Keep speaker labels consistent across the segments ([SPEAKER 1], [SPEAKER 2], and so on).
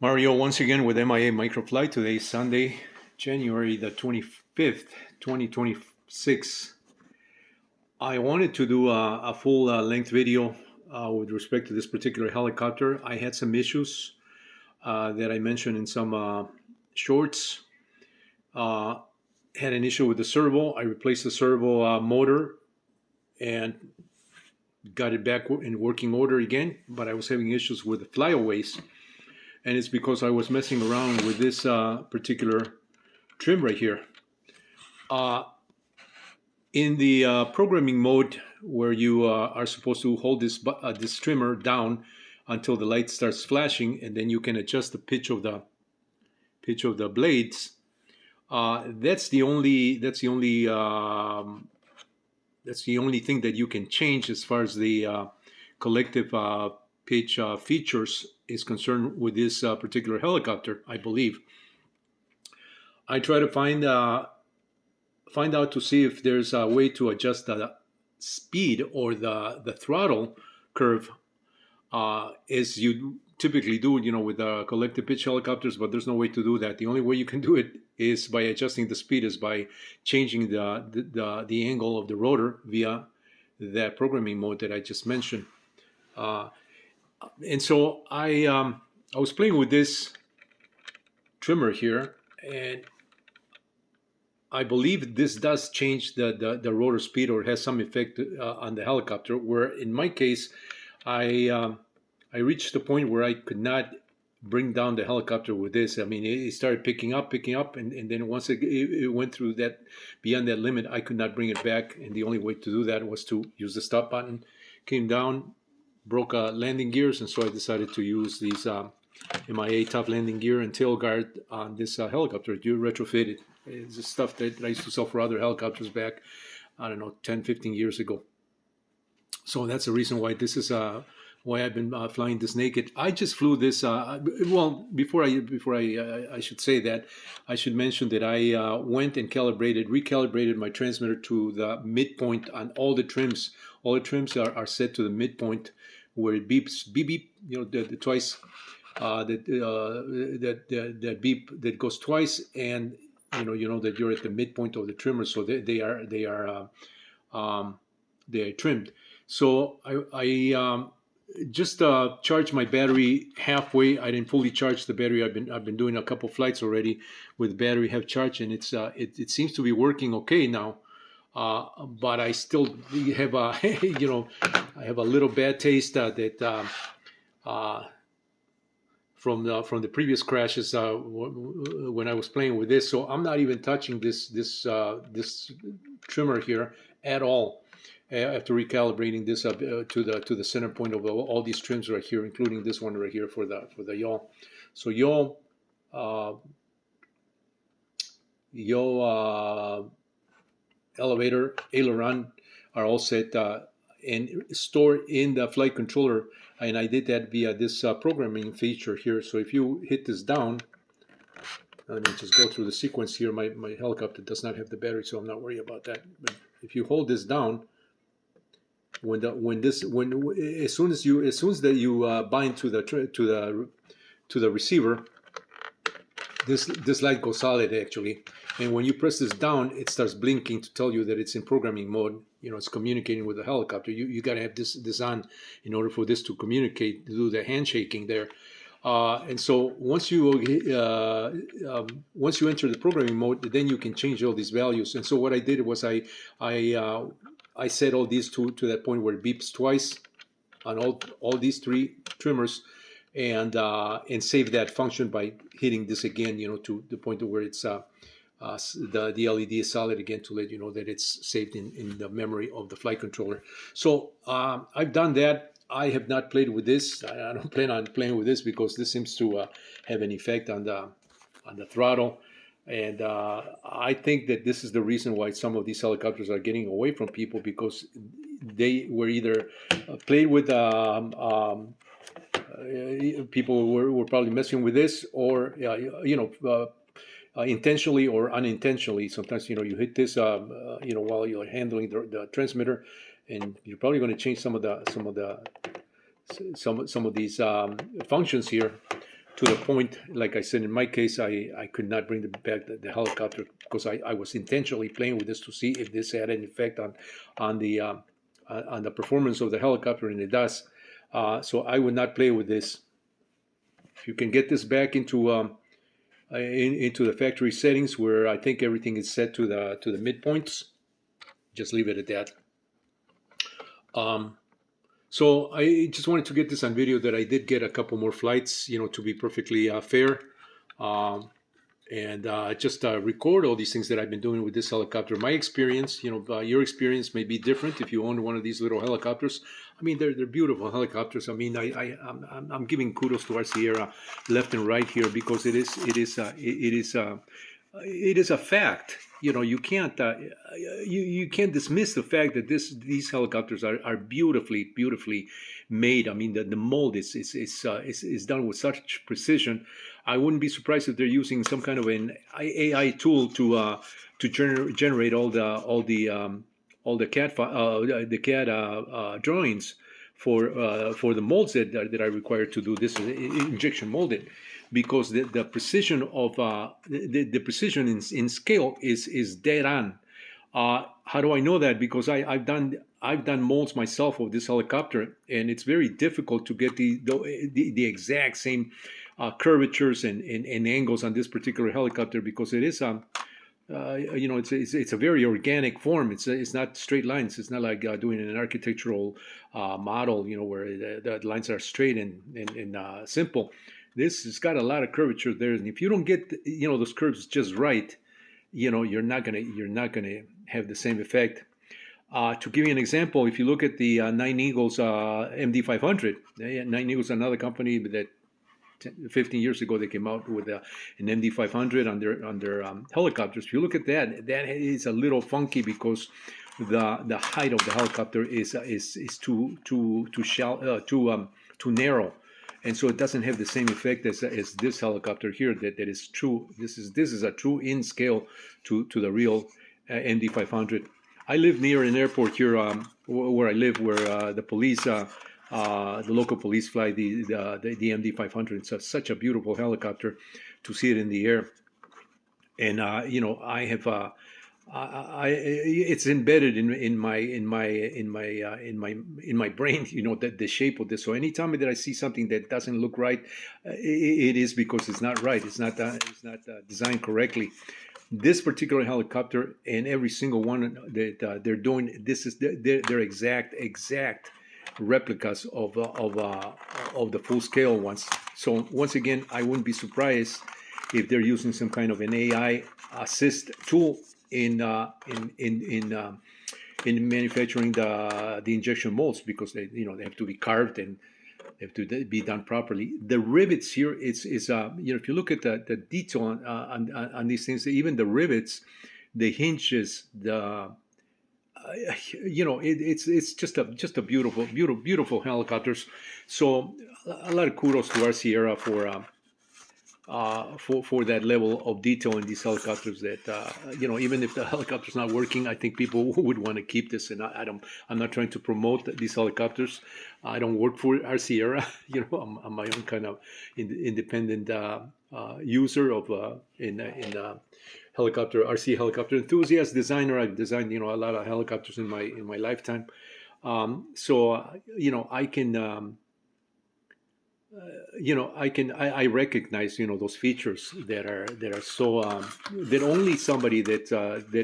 [SPEAKER 1] Mario once again with MIA Microflight. Today is Sunday, January the 25th, 2026. I wanted to do a full length video with respect to this particular helicopter. I had some issues that I mentioned in some shorts. Had an issue with the servo. I replaced the servo motor and got it back in working order again, but I was having issues with the flyaways. And it's because I was messing around with this particular trim right here. In the programming mode, where you are supposed to hold this trimmer down until the light starts flashing, and then you can adjust the pitch of the blades. That's the only thing that you can change as far as the collective pitch features is concerned with this particular helicopter, I believe. I try to find out to see if there's a way to adjust the speed or the throttle curve as you typically do, with collective pitch helicopters, but there's no way to do that. The only way you can do it is by adjusting the speed, is by changing the angle of the rotor via that programming mode that I just mentioned. And so I was playing with this trimmer here, and I believe this does change the rotor speed, or has some effect on the helicopter, where in my case I reached the point where I could not bring down the helicopter with this. I mean, it started picking up, and then once it went through that, beyond that limit, I could not bring it back, and the only way to do that was to use the stop button. Came down, broke landing gears, and so I decided to use these MIA top landing gear and tail guard on this helicopter. You retrofit it. It's the stuff that I used to sell for other helicopters back, I don't know, 10, 15 years ago. So that's the reason why this is why I've been flying this naked. I just flew this. Well, before I should say that, I should mention that I went and recalibrated my transmitter to the midpoint on all the trims. All the trims are set to the midpoint, where it beeps, beep beep. The twice. That beep that goes twice, and you know that you're at the midpoint of the trimmer, so they are trimmed. So I just charged my battery halfway. I didn't fully charge the battery. I've been doing a couple flights already with battery half charged, and it seems to be working okay now. But I still have a I have a little bad taste that from the previous crashes when I was playing with this. So I'm not even touching this trimmer here at all. After recalibrating this up to the center point of all these trims right here, including this one right here for the yaw. So yaw elevator, aileron are all set and stored in the flight controller, and I did that via this programming feature here. So if you hit this down, let me just go through the sequence here. My helicopter does not have the battery, so I'm not worried about that. But if you hold this down, as soon as you bind to the receiver, this light goes solid actually, and when you press this down, it starts blinking to tell you that it's in programming mode. It's communicating with the helicopter. You got to have this on in order for this to communicate, to do the handshaking there. And so once you enter the programming mode, then you can change all these values. And so what I did was I set all these to that point where it beeps twice on all these three trimmers, and save that function by hitting this again, to the point where it's the LED is solid again, to let you know that it's saved in the memory of the flight controller. So I've done that. I have not played with this. I don't plan on playing with this because this seems to have an effect on the throttle. And I think that this is the reason why some of these helicopters are getting away from people, because they were either played with people were probably messing with this, or intentionally or unintentionally. Sometimes you hit this while you're handling the transmitter, and you're probably going to change some of these functions here. to the point, like I said, in my case, I could not bring back the helicopter because I was intentionally playing with this to see if this had an effect on the on the performance of the helicopter, and it does. So I would not play with this. If you can get this back into the factory settings where I think everything is set to the midpoints, just leave it at that. Um, so I just wanted to get this on video that I did get a couple more flights, to be perfectly fair. Um, and just record all these things that I've been doing with this helicopter. My experience, your experience may be different if you own one of these little helicopters. I mean, they're beautiful helicopters. I mean, I'm giving kudos to our Sierra left and right here because it is a fact. You can't you can't dismiss the fact that these helicopters are beautifully made. I mean, the mold is done with such precision. I wouldn't be surprised if they're using some kind of an AI tool to generate all the CAD drawings for the molds that are required to do this injection molded, because the precision of the precision in scale is dead on. How do I know that? Because I've done molds myself of this helicopter, and it's very difficult to get the exact same curvatures and angles on this particular helicopter, because it is it's a very organic form. It's not straight lines. It's not like doing an architectural model, where the lines are straight and simple. This has got a lot of curvature there, and if you don't get those curves just right, you're not gonna have the same effect. To give you an example, if you look at the Nine Eagles MD500, Nine Eagles, another company that 15 years ago they came out with an MD500 on their helicopters. If you look at that is a little funky because the height of the helicopter is too narrow, and so it doesn't have the same effect as this helicopter here. That is true. This is a true in scale to the real MD500. I live near an airport here, where I live, where the local police fly the MD500. It's such a beautiful helicopter to see it in the air, and I have. It's embedded in my brain, that the shape of this. So anytime that I see something that doesn't look right, it is because it's not right. It's not designed correctly. This particular helicopter and every single one that they're doing, this is their exact replicas of the full scale ones. So once again, I wouldn't be surprised if they're using some kind of an AI assist tool in manufacturing the injection molds, because they have to be carved and have to be done properly. The rivets here, if you look at the detail on these things, even the rivets, the hinges, it's just a beautiful helicopters. So a lot of kudos to our Sierra for that level of detail in these helicopters. That even if the helicopter's not working, I think people would want to keep this. And I'm not trying to promote these helicopters. I don't work for our Sierra. I'm my own kind of independent user of helicopter, RC helicopter enthusiast, designer. I've designed a lot of helicopters in my lifetime. So I can. I recognize those features that are so that only somebody that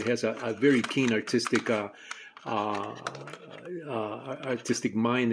[SPEAKER 1] has a very keen artistic mind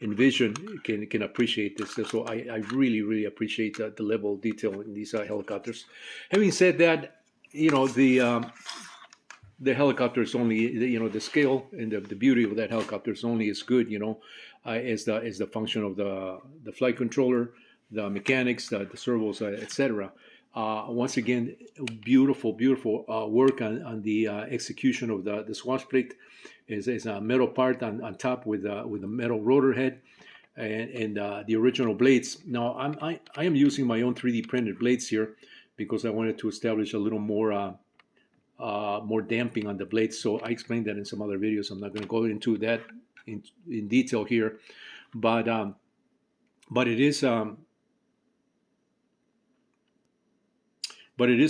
[SPEAKER 1] and vision can appreciate this. So I really appreciate the level of detail in these helicopters. Having said that, the helicopter is only the scale and the beauty of that helicopter is only as good as the function of the flight controller, the mechanics, the servos, etc. Once again, beautiful work on the execution of the swash plate. Is a metal part on top with a metal rotor head and the original blades. Now I am using my own 3D printed blades here because I wanted to establish a little more damping on the blades. So I explained that in some other videos. I'm not going to go into that in detail here, but but it is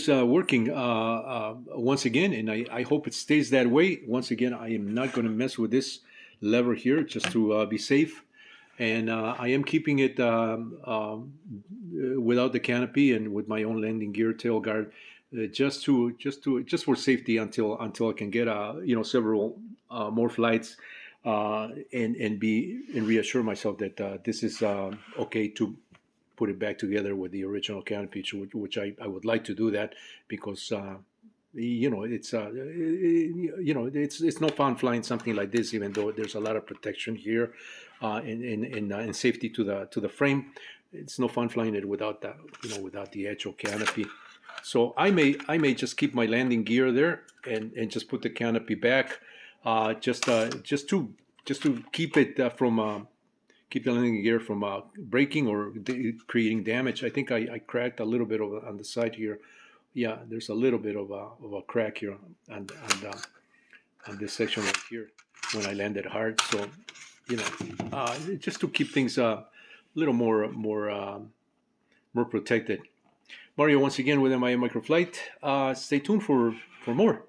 [SPEAKER 1] working once again, and I hope it stays that way. Once again, I am not going to mess with this lever here just to be safe, and I am keeping it without the canopy and with my own landing gear tail guard, just for safety until I can get several more flights, and reassure myself that this is okay to put it back together with the original canopy, which I would like to do that because it's no fun flying something like this, even though there's a lot of protection here and safety to the frame. It's no fun flying it without that, without the actual canopy. So I may just keep my landing gear there and just put the canopy back, just to keep it from keep the landing gear from breaking or creating damage. I think I cracked a little bit on the side here. Yeah, there's a little bit of a crack here on this section right here when I landed hard. So, just to keep things a little more protected. Mario, once again with MIA Microflight. Stay tuned for more.